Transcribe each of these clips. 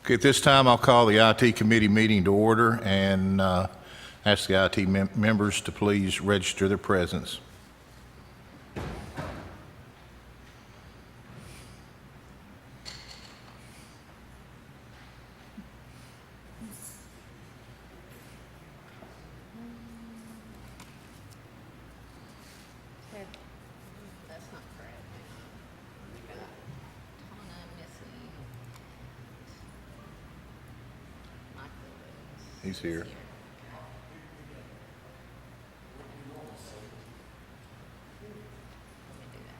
Okay, at this time, I'll call the IT committee meeting to order and ask the IT members to please register their presence. That's not correct. We got Tana missing. Michael is. He's here. Let me do that.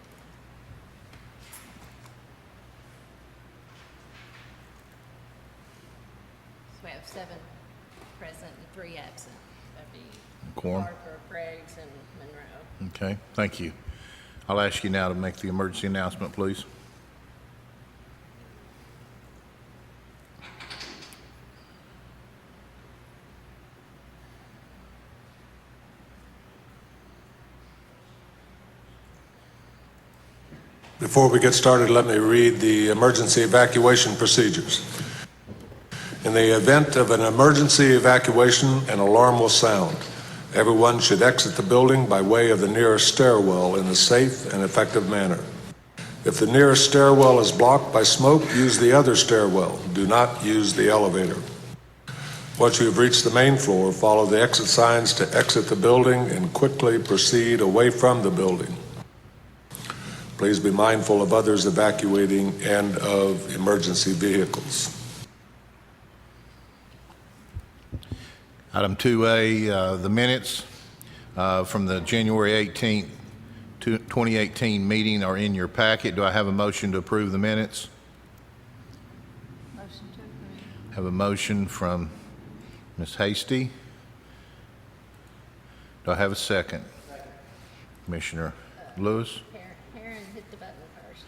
So we have 7 present and 3 absent. That'd be Quorum. Parker, Briggs, and Monroe. Okay, thank you. I'll ask you now to make the emergency announcement, please. Before we get started, let me read the emergency evacuation procedures. In the event of an emergency evacuation, an alarm will sound. Everyone should exit the building by way of the nearest stairwell in a safe and effective manner. If the nearest stairwell is blocked by smoke, use the other stairwell. Do not use the elevator. Once you have reached the main floor, follow the exit signs to exit the building and quickly proceed away from the building. Please be mindful of others evacuating and of emergency vehicles. Item 2A, the minutes from the January 18th, 2018 meeting are in your packet. Do I have a motion to approve the minutes? Motion to approve. Have a motion from Ms. Hasty. Do I have a second? Commissioner Lewis? Karen hit the button first.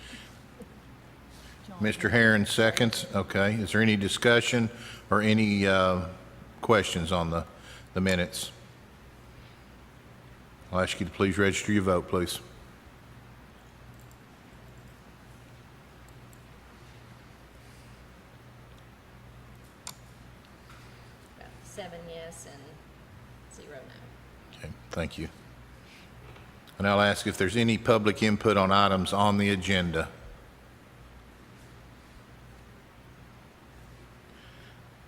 Mr. Herron seconds. Okay. Is there any discussion or any questions on the minutes? I'll ask you to please register your vote, please. Got 7 yes and 0 no. Okay, thank you. And I'll ask if there's any public input on items on the agenda.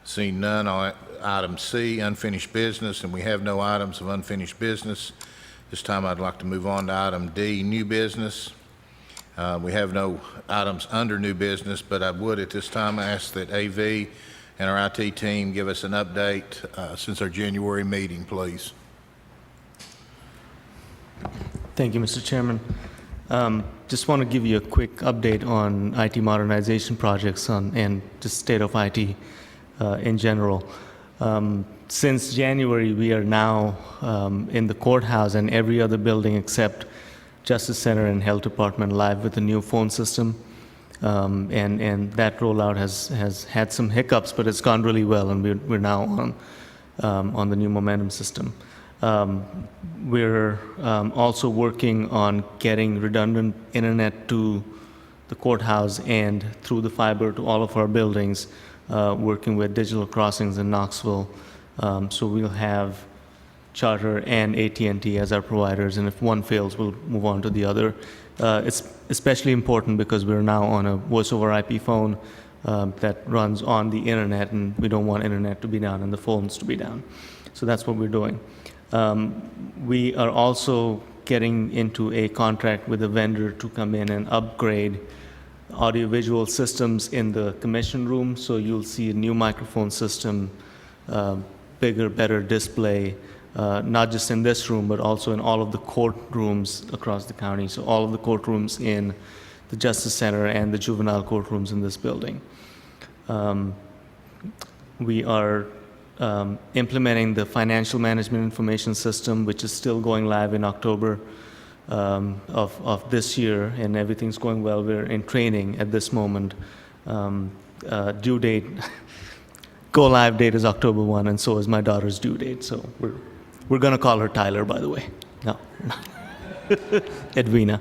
Seeing none, item C, unfinished business, and we have no items of unfinished business. This time I'd like to move on to item D, new business. We have no items under new business, but I would at this time ask that AV and our IT team give us an update since our January meeting, please. Thank you, Mr. Chairman. Just want to give you a quick update on IT modernization projects and the state of IT in general. Since January, we are now in the courthouse and every other building except Justice Center and Health Department live with a new phone system. And that rollout has had some hiccups, but it's gone really well, and we're now on the new Momentum system. We're also working on getting redundant internet to the courthouse and through the fiber to all of our buildings, working with Digital Crossings in Knoxville. So we'll have Charter and AT&T as our providers, and if one fails, we'll move on to the other. It's especially important because we're now on a voice-over IP phone that runs on the internet, and we don't want internet to be down and the phones to be down. So that's what we're doing. We are also getting into a contract with a vendor to come in and upgrade audiovisual systems in the commission room. So you'll see a new microphone system, bigger, better display, not just in this room, but also in all of the courtrooms across the county. So all of the courtrooms in the Justice Center and the juvenile courtrooms in this building. We are implementing the financial management information system, which is still going live in October of this year, and everything's going well. We're in training at this moment. Due date, go live date is October 1, and so is my daughter's due date. So we're going to call her Tyler, by the way. No, Edwina.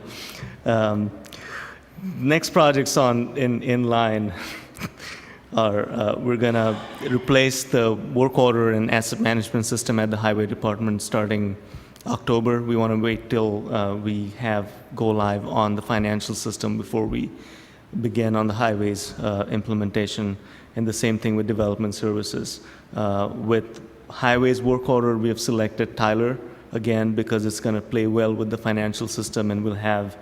Next project's in line. we're going to replace the work order and asset management system at the highway department starting October. We want to wait till we have go live on the financial system before we begin on the highways implementation, and the same thing with development services. With highways work order, we have selected Tyler again because it's going to play well with the financial system and will have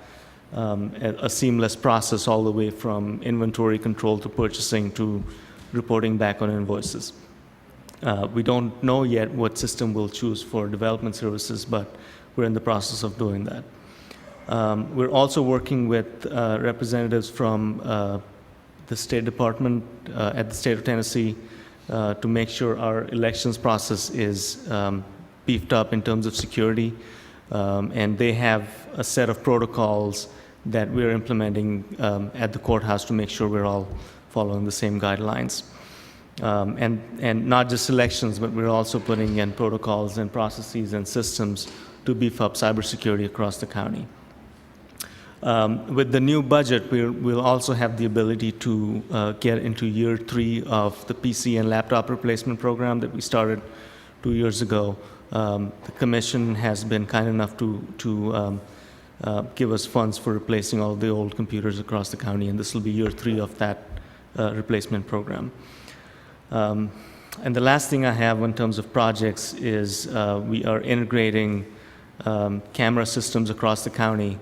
a seamless process all the way from inventory control to purchasing to reporting back on invoices. We don't know yet what system we'll choose for development services, but we're in the process of doing that. We're also working with representatives from the State Department at the state of Tennessee to make sure our elections process is beefed up in terms of security. And they have a set of protocols that we're implementing at the courthouse to make sure we're all following the same guidelines. And not just elections, but we're also putting in protocols and processes and systems to beef up cybersecurity across the county. With the new budget, we'll also have the ability to get into year 3 of the PC and laptop replacement program that we started 2 years ago. The commission has been kind enough to give us funds for replacing all the old computers across the county, and this will be year 3 of that replacement program. And the last thing I have in terms of projects is we are integrating camera systems across the county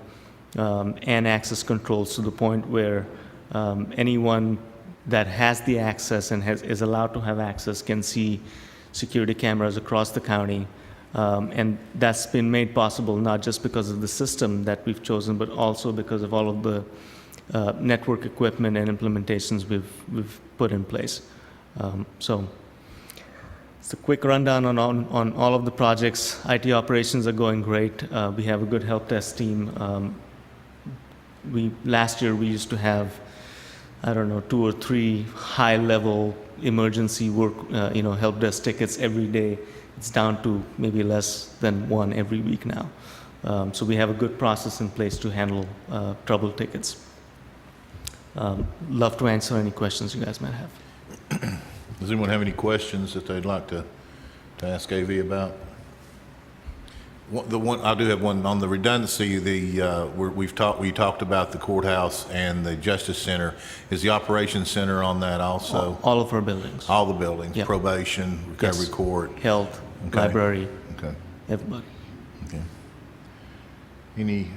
and access controls to the point where anyone that has the access and is allowed to have access can see security cameras across the county. And that's been made possible not just because of the system that we've chosen, but also because of all of the network equipment and implementations we've put in place. So it's a quick rundown on all of the projects. IT operations are going great. We have a good help desk team. Last year we used to have, I don't know, 2 or 3 high-level emergency work, help desk tickets every day. It's down to maybe less than 1 every week now. So we have a good process in place to handle trouble tickets. Love to answer any questions you guys might have. Does anyone have any questions that they'd like to ask AV about? I do have one on the redundancy. We talked about the courthouse and the justice center. Is the operations center on that also? All of our buildings. All the buildings. Yep. Probation, recovery Yes. court. Health, Okay. library, Okay. everybody. Okay.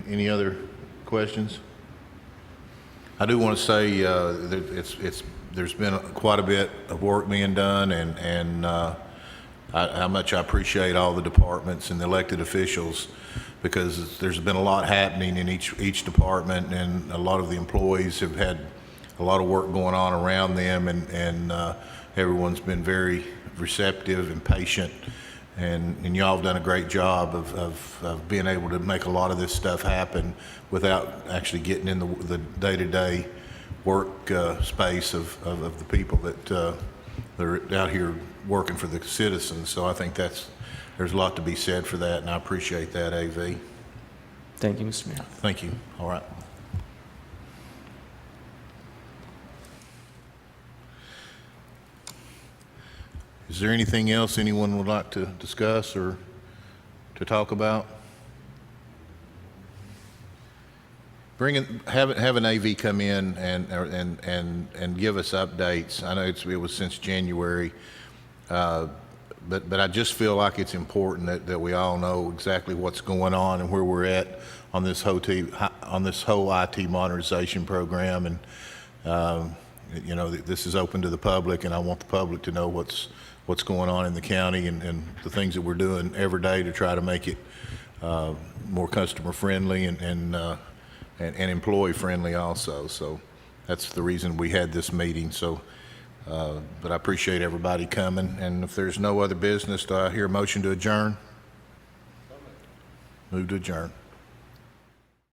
Any other questions? I do want to say that there's been quite a bit of work being done, and how much I appreciate all the departments and the elected officials, because there's been a lot happening in each department, and a lot of the employees have had a lot of work going on around them, and everyone's been very receptive and patient, and y'all have done a great job of being able to make a lot of this stuff happen without actually getting in the day-to-day work space of the people that are out here working for the citizens. So I think there's a lot to be said for that, and I appreciate that, AV. Thank you, Mr. Mayor. Thank you. All right. Is there anything else anyone would like to discuss or to talk about? Have an AV come in and give us updates. I know it was since January, but I just feel like it's important that we all know exactly what's going on and where we're at on this whole IT modernization program. And this is open to the public, and I want the public to know what's going on in the county and the things that we're doing every day to try to make it more customer friendly and employee friendly also. So that's the reason we had this meeting. So, but I appreciate everybody coming. And if there's no other business, do I hear a motion to adjourn? Move to adjourn.